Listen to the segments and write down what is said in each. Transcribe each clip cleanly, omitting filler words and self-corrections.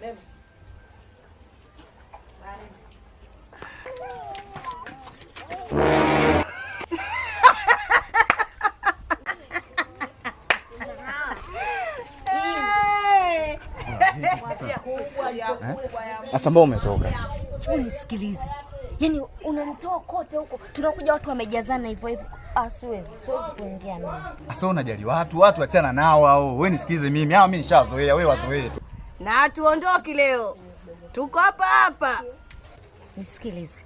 Beba. Asa mbona umetoka? Unisikilize. Yaani unanitoa kote huko. Tunakuja watu wamejazana hivyo hivyo. Siwezi kuingia mimi. Asa unajali watu achana nao hao. Wewe nisikize mimi. Mimi nishazoea, wewe wazoee tu. Na tuondoki leo. Tuko hapa hapa. Nisikilize.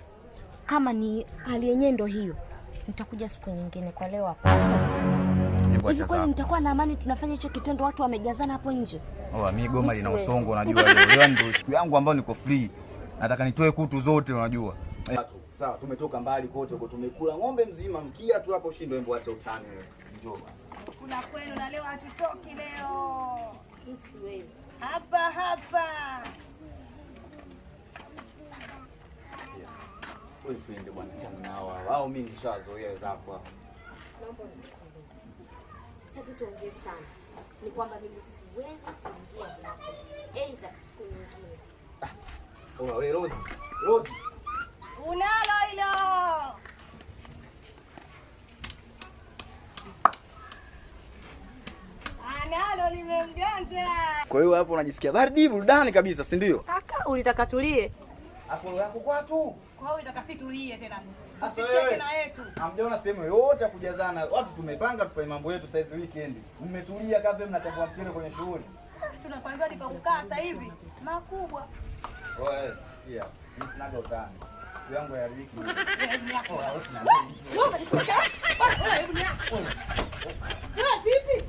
Kama ni hali yenyewe ndio hiyo, nitakuja siku nyingine, kwa leo hapa. Hivi kwani nitakuwa na amani tunafanya hicho kitendo watu wamejazana hapo nje? Mimi goma lina usongo unajua leo ndio siku yangu ambayo niko free. Nataka nitoe kutu zote unajua. Sawa, tumetoka mbali kote huko, tumekula ng'ombe mzima, mkia tu hapo shindo, embo acha utani wewe. Njoo. Kuna kwenu na leo hatutoki leo. Siwezi. Hapa. Wewe twende bwana, chana nao hao. Mimi nishazoea zako hapo. Naomba unisikilize. Sasa tuongee sana. Ni kwamba mimi siwezi kuingia hapo. Aidha siku nyingine. Wewe Rose. Unalo hilo. Analo nimemganja. Kwa hiyo hapo unajisikia baridi burudani kabisa, si ndio? Kaka, ulitaka tulie? Hapo yako kwa tu. Kwa hiyo ulitaka tulie tena. Sasa wewe na yetu. Hamjaona sehemu yote ya kujazana. Watu tumepanga tufanye mambo yetu sasa hizi weekend. Mmetulia kabla mnatambua mtele kwenye shughuli. Tunakwambia nikakukaa sasa hivi makubwa. Wewe sikia. Mimi sinaga utani. Siku yangu ya wiki. Wewe vipi?